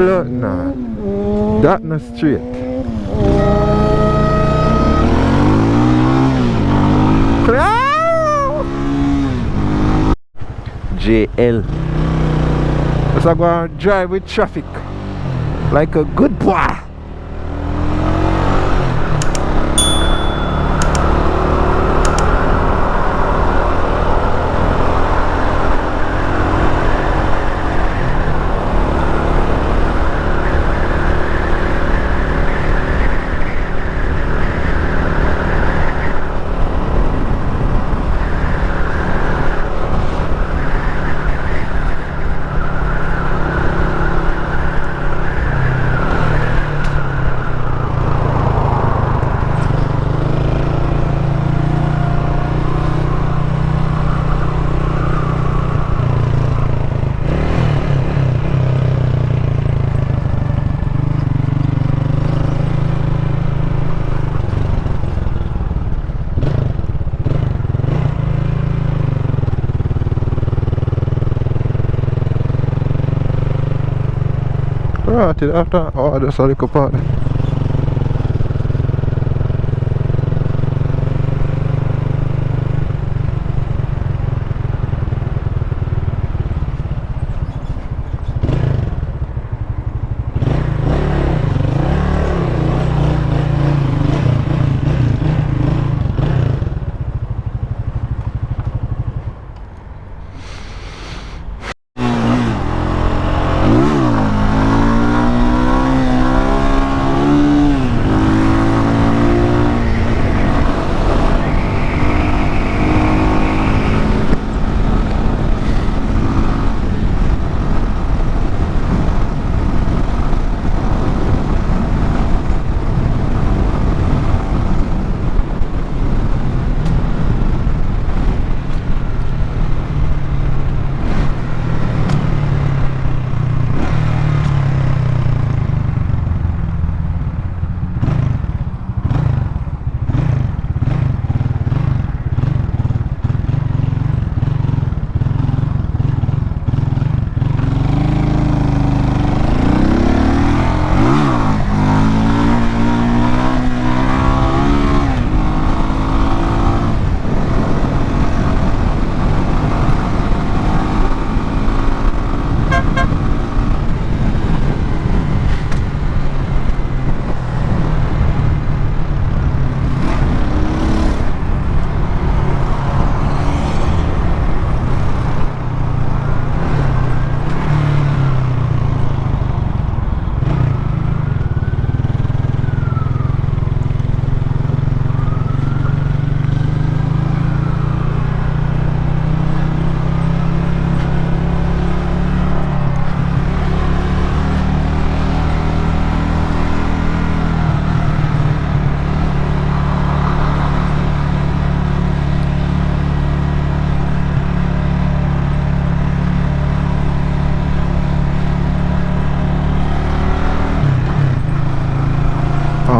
blood, nah. That not straight. JL. So I'm going to drive with traffic like a good boy. Right, after, oh, that's a little part.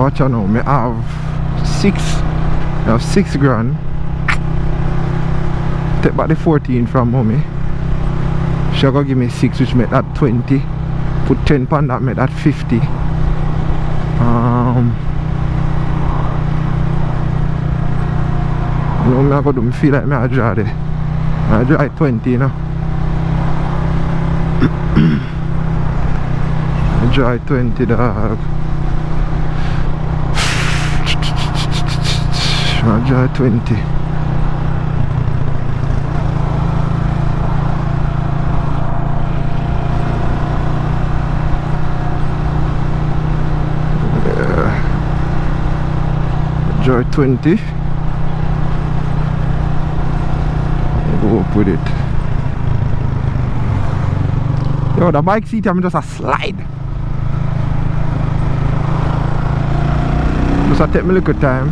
Watch out now, I have 6 grand. Take back the 14 from mommy. She gonna give me 6, which make that 20. Put 10 pound, that make that 50. You know, I go feel like I draw there. I draw 20, you know. I draw 20, dog. I draw 20. Draw 20. Go up with it. Yo, the bike seat I'm just a slide. Just a take me a little time.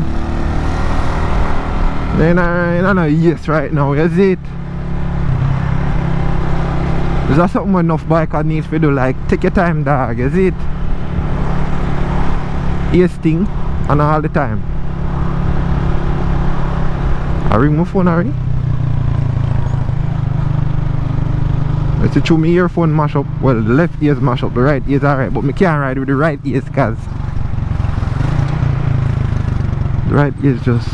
Then I don't know, yes right now, is it? Is that something enough biker needs to do, like take your time, dog, is it? Yes thing, and all the time. I ring my phone already. It's a true me earphone mash up. Well, the left ears mash up, the right ears alright, but me can't ride with the right ears cause the right ears just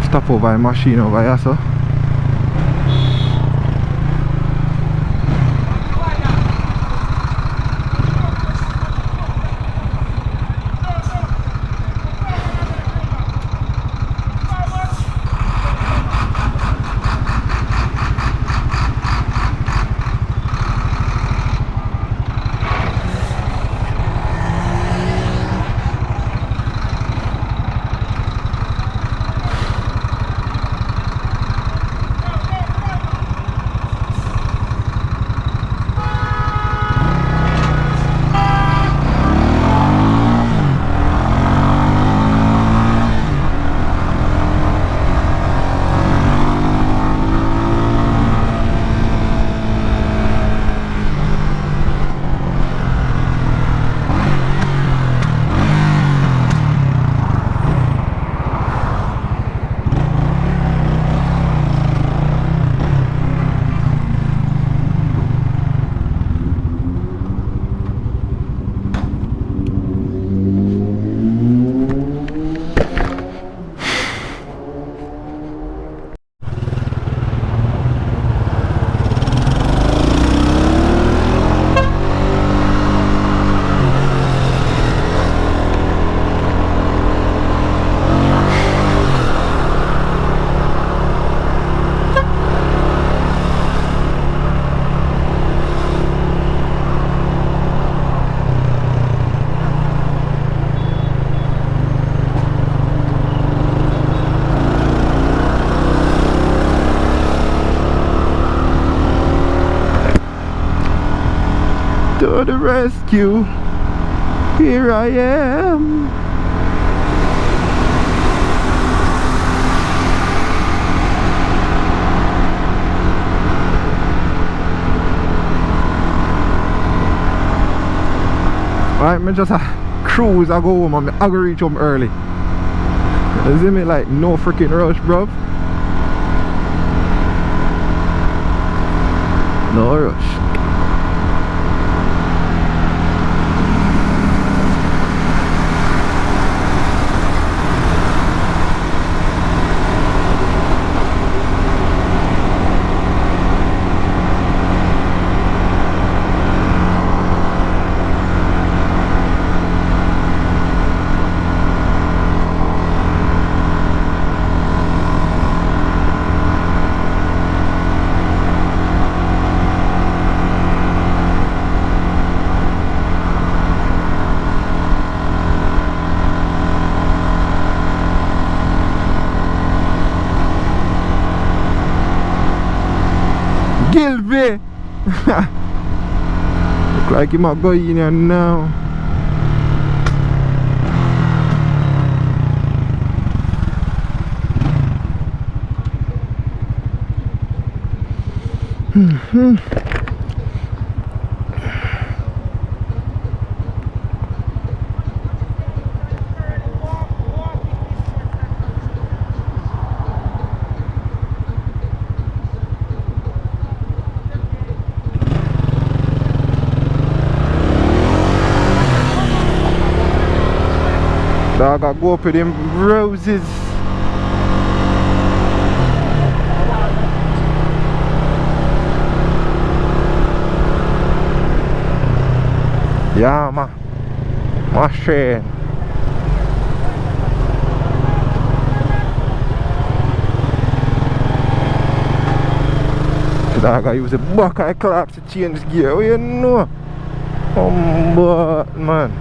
stop over a machine over here, so. To the rescue, here I am. Alright, me just cruise, I go home and I go reach home early. You see me, like no freaking rush, bruv. No rush. Gilby! Look like he might go in here now. Dog, I go up with them roses. Yeah, man. Machine. Dog, I use a buckeye clamp to change gear. Oh, you know. But man.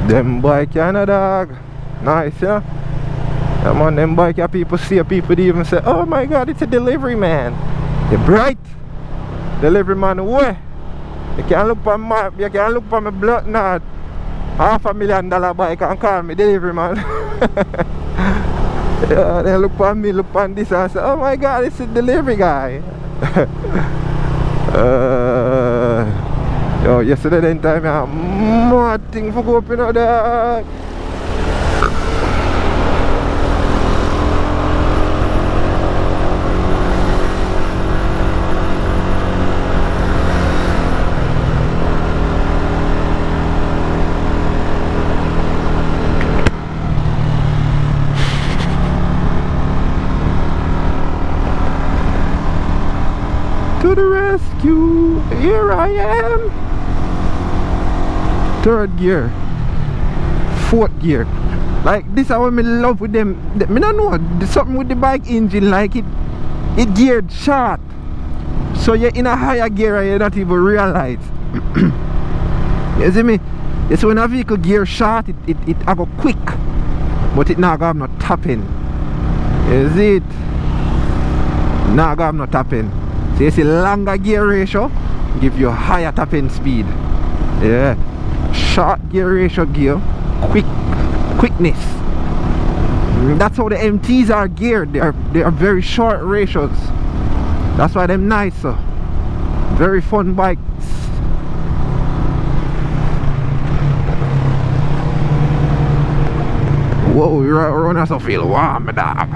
Them bike, you know, dog. Nice, yeah. Yeah, man, them bike, yeah, people see, people even say, oh my god, it's a delivery man. You're bright. Delivery man, where? You can look for my, you can look for my blood not $500,000 bike and call me delivery man. Yeah, they look for me, look for this and say, oh my god, it's a delivery guy. Yo, yesterday then time I had mad thing for go up in there. To the rescue, here I am. Third gear, fourth gear. Like this is what I love with them. I don't know, there's something with the bike engine, like it geared short. So you're in a higher gear and you don't even realize. You see me? You see when a vehicle gear short, it go quick. But it not have no tapping. You see it? Not have no tapping. So you see longer gear ratio give you higher tapping speed. Yeah. Short gear ratio gear quickness. That's how the MTs are geared. They are very short ratios. That's why them nice. So very fun bikes. Whoa, you're running so feel warm, my dog.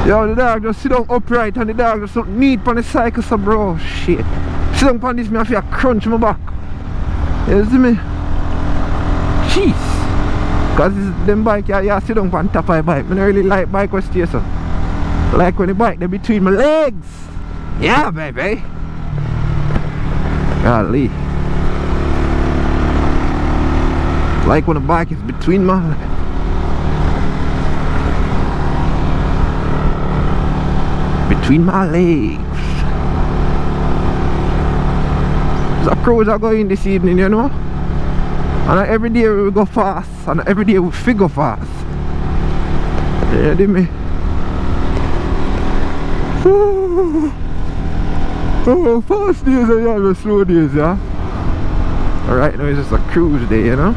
Yo, the dog just sit down upright and the dog just look neat on the cycle, so bro, shit. Sit down on this, me I feel crunch my back. You see me? Jeez. Cause them bike, yeah, sit down on top of the bike. I don't really like bike with stay so. Like when the bike, they between my legs. Yeah, baby. Golly. Like when the bike is between my legs. Between my legs. There's a cruise I go in this evening, you know. And every day we go fast, and every day we figure fast. You hear me? Oh, fast days are always slow days, yeah. Alright, now it's just a cruise day, you know.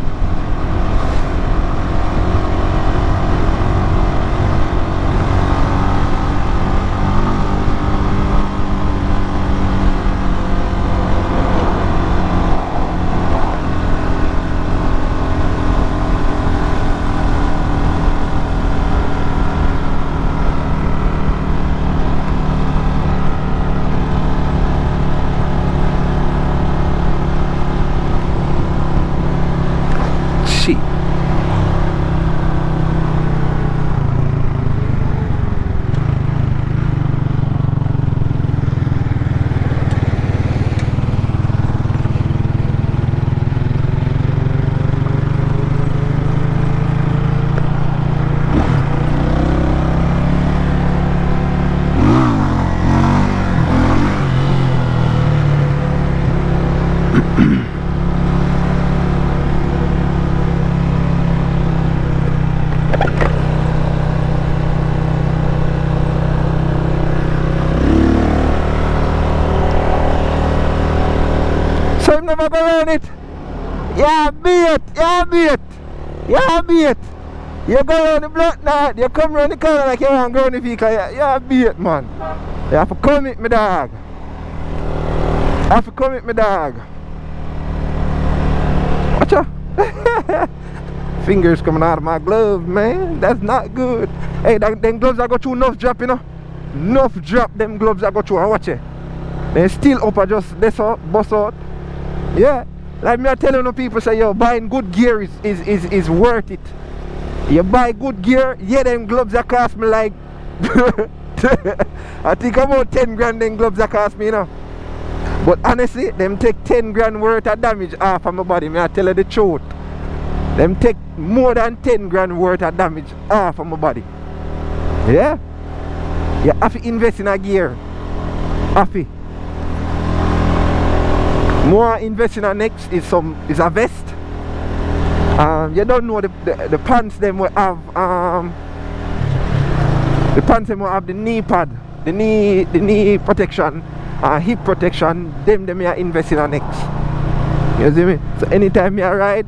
So I'm never go around it. Yeah, beat. Yeah, beat. Yeah, beat. You go around the block now. You come around the corner like you want to go around the vehicle. Yeah, beat, man. You have to come with me, dog. You have to come with me, dog. Watch out. Fingers coming out of my glove, man. That's not good. Hey, them gloves I go through enough drop, you know. Enough drop them gloves I go through. And watch it. They still up, I just this out, bust out. Yeah, like me I tell you, no people say, yo, buying good gear is worth it. You buy good gear, yeah, them gloves that cost me like I think about 10 grand them gloves that cost me, you know. But honestly, them take 10 grand worth of damage off of my body, me I tell you the truth. Them take more than 10 grand worth of damage off of my body. Yeah? You have to invest in a gear. Have to. More investing on next is a vest. You don't know the pants them will have the pants them will have the knee pad, the knee protection, hip protection. Them are investing on next. You see me? So anytime you ride,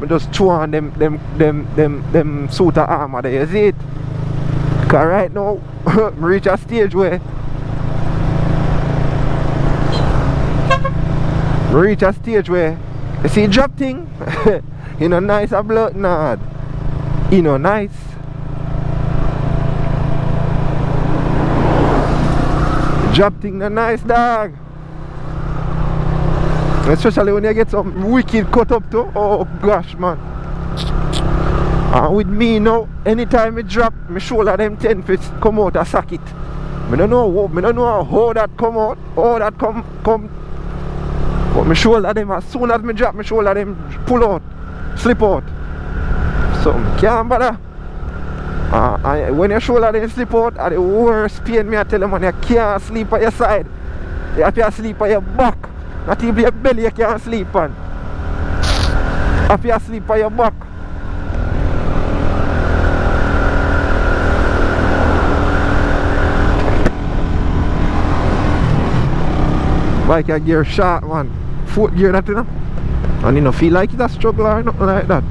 I just throw on them suit of armor there. You see it? Cause right now I reach a stage where you see drop thing. You know, nice a blood nod. You know, nice. Drop thing the nice, dog. Especially when you get some wicked cut up too. Oh gosh, man. And with me now, anytime I drop, my shoulder them 10 feet come out a socket. I don't know how that come out, how that come. But my shoulder them, as soon as I drop, my shoulder them pull out, slip out. So I can't bother. When your shoulder them slip out, the worst pain me I tell you, man, you can't sleep on your side. You have to sleep on your back. Not even your belly you can't sleep on. You have to sleep on your back. Bike a gear short, man. Fourth gear that, you know. And you don't feel like it's a struggle or nothing like that.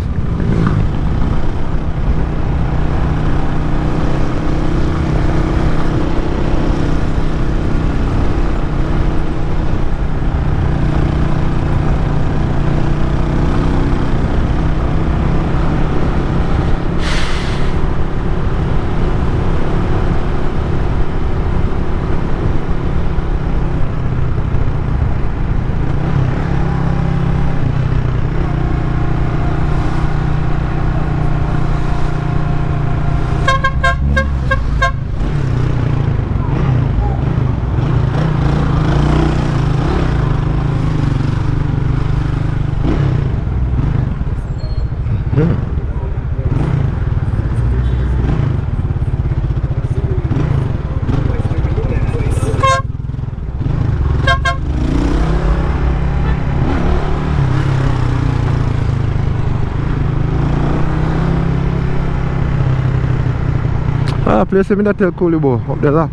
Place me that tell Cooley boy up the lock.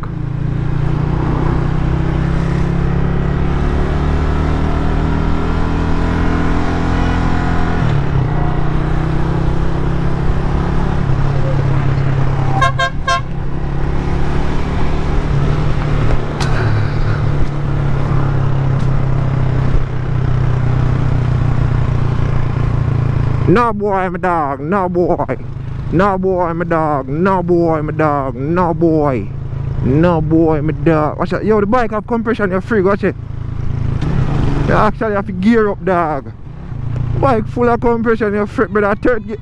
No boy, my dog, no boy. No boy, my dog. No boy, my dog. No boy. No boy, my dog. Watch it. Yo, the bike have compression, you're free. Watch it. You actually have to gear up, dog. Bike full of compression, you're free. But third gear.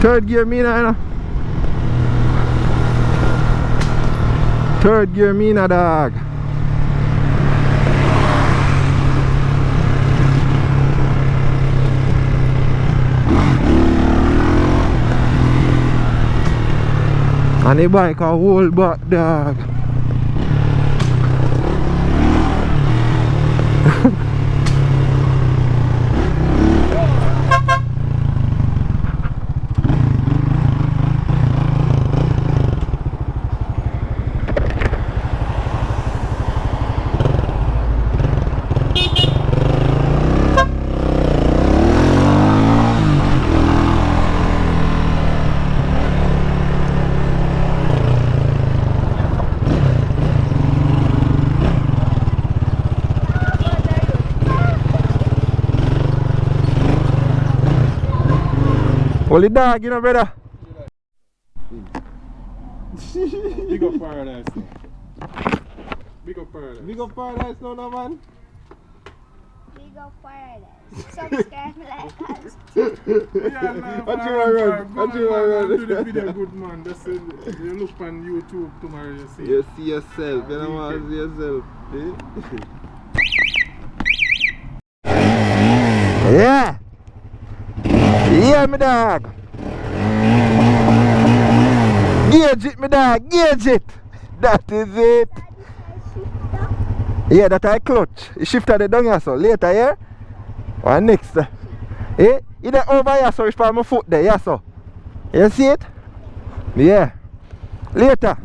Third gear, me now. Third gear, me now, dog. And the bike a whole back, dog. Hold the dog, you know, brother. Big up Paradise now. Big up Paradise. Big up Paradise now, no, man. Big up Paradise. Subscribe, like us. Yeah, man. What you want to run? What you want to run? Do the video good, man. That's it. You look on YouTube tomorrow, you see. You see yourself. You know what? See yourself. Yeah. Yeah, my dog. Gauge it, my dog. Gauge it. That is it. Yeah, that I clutch. You shift the down here so later here. Or next. Eh? You there over here so it's for my foot there, yeah so. You see it? Yeah. Later.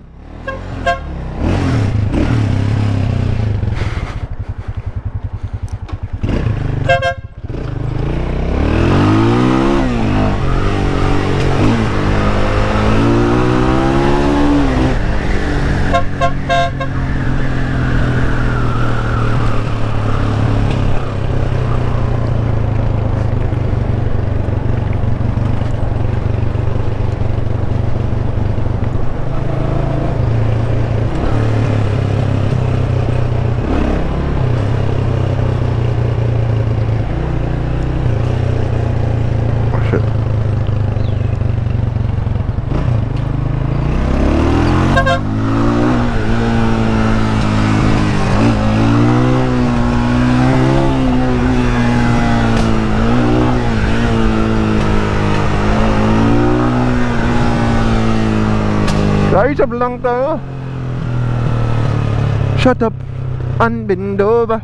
Reach up lang tayo. Shut up and bend over.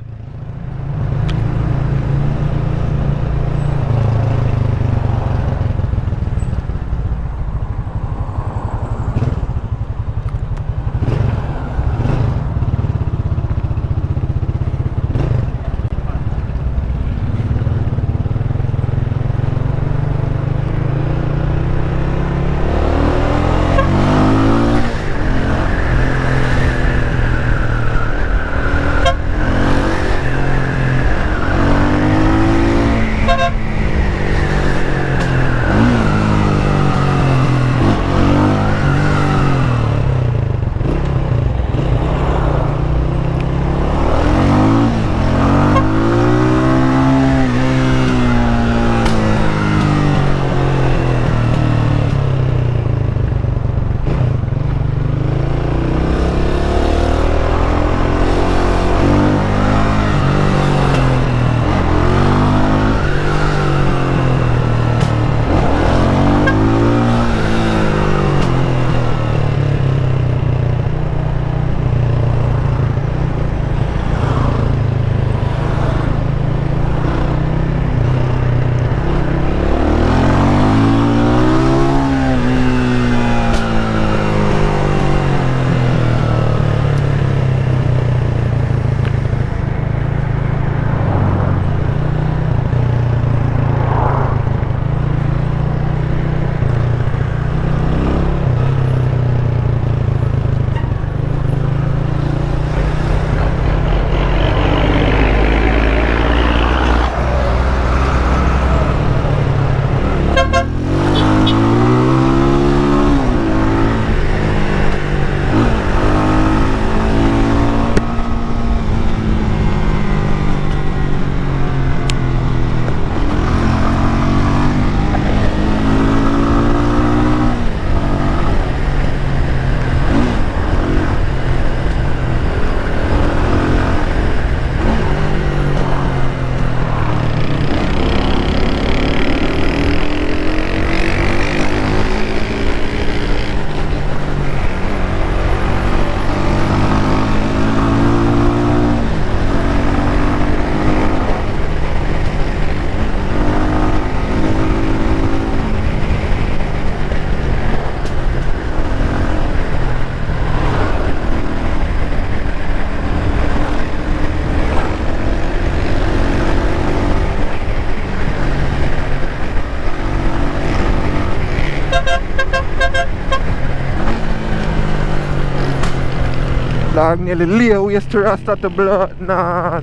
Dog nearly lay waste to Rasta to blood. Nah.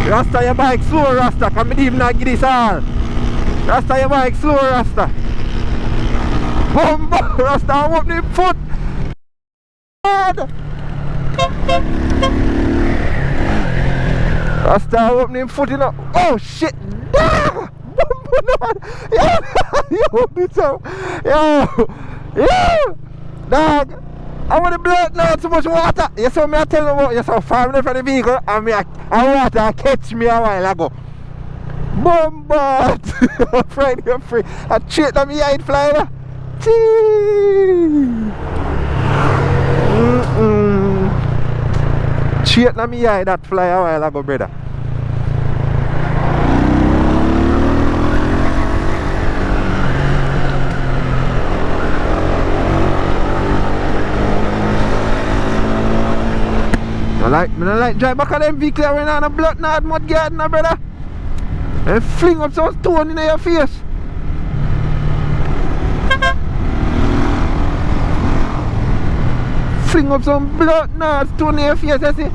Rasta your bike slow, Rasta. Come even not get this all. Rasta your bike slow, Rasta. Bumbo! Rasta open him foot! Rasta open him foot, you know. Oh shit! Dog! Bumbo no! Yo! This out! Yo! Yo! Dog! I want to blow it now, too much water! You saw me I tell you about you saw 5 minutes from the vehicle and me and water catch me a while ago. Bombard! Friday, you're free. I cheat on me eye fly. Cheat on me eye that fly a while ago, brother. I like drive back on them vehicle when on a blood not mud garden, brother. And fling up some stone in your face. Fling up some blood not stone in your face, I see.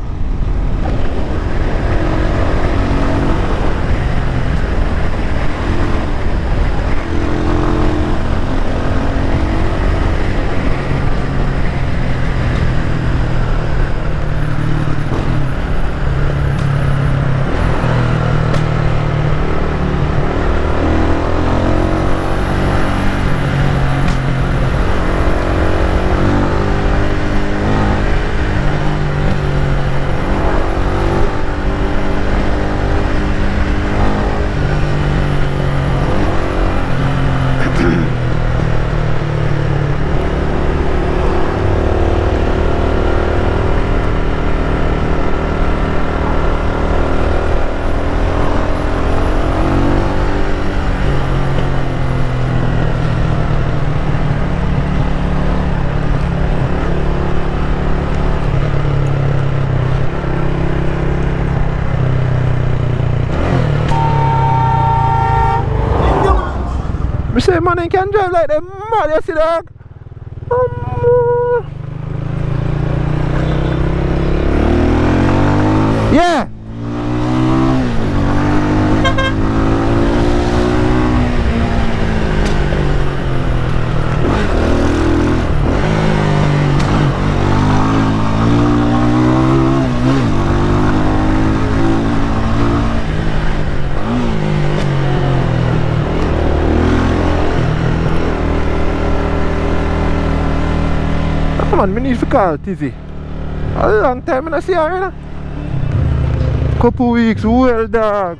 I say man, you can drive like them mad, you see dog? Yeah! Man, we need to call Tizzy. A long time I don't see her, you know? Couple weeks, well dog.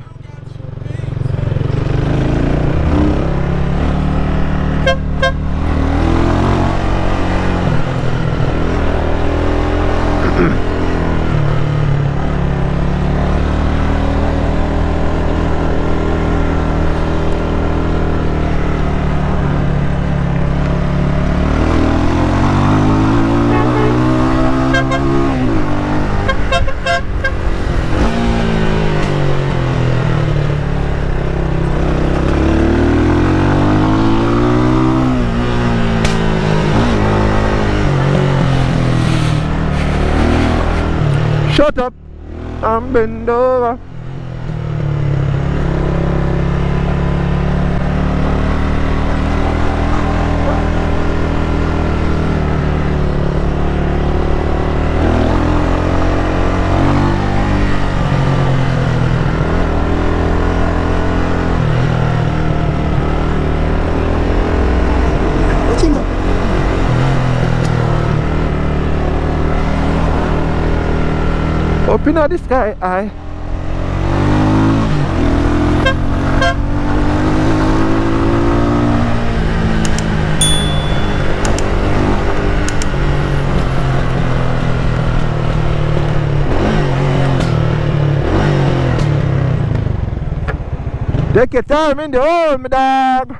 Shut up and bend over. Up in the sky, I. Take your time in the hole, my dog.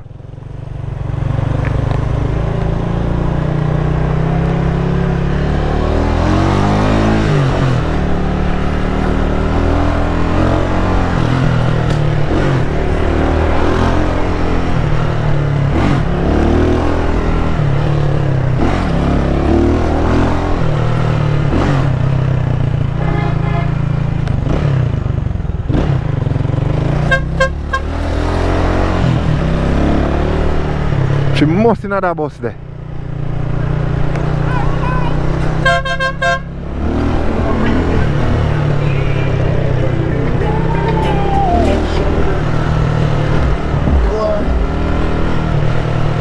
She must in that bus there.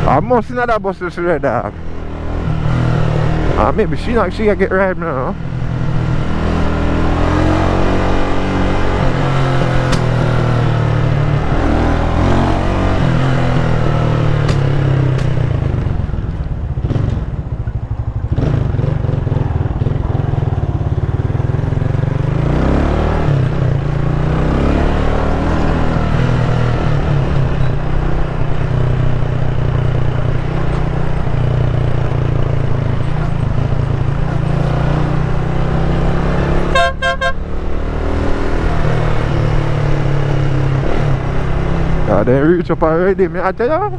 I must in that bus to see that dog. Maybe she can get right now. They reach up already, me I tell you.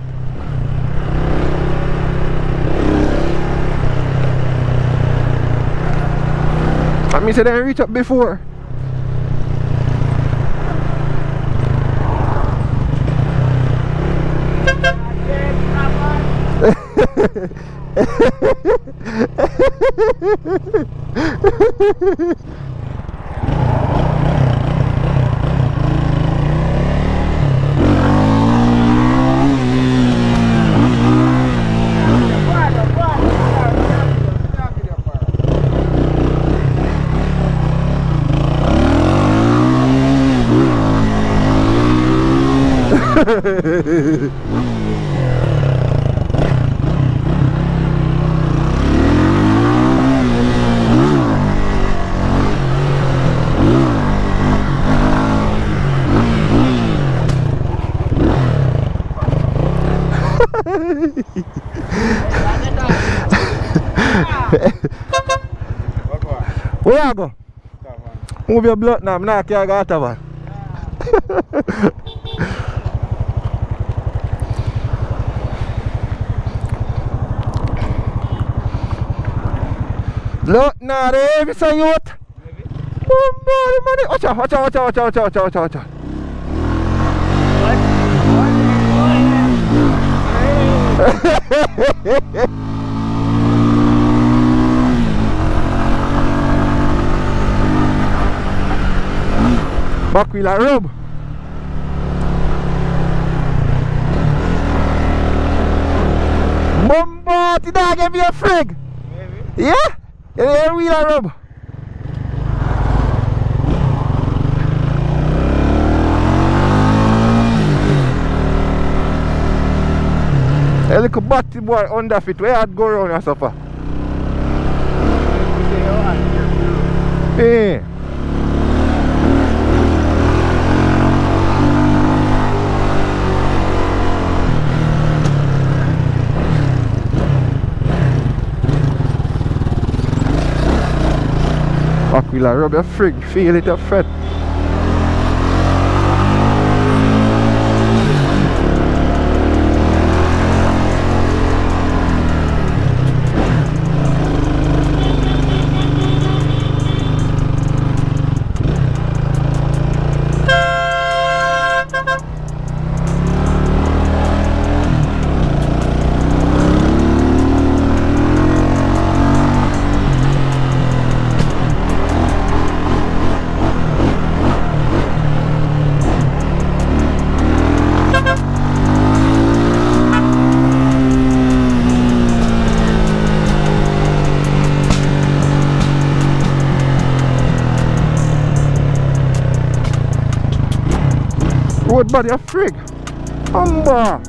I mean, say they reach up before. Where you go? Move your blood now, I'm not going to go out. Look now, heavy son youth. Watch out, watch out, watch out, watch out, watch out, watch out. Back wheel and rub. Mumbo, the dog gave me a frig. Maybe. Yeah? Yeah, wheel and rub. A little batty boy under fit, where I'd go around and suffer. Yeah. Aquila, rub your frig, feel it, your fret. Road body a frig. Humba.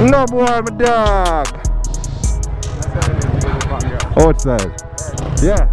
No boy, my dog. Outside. Yeah.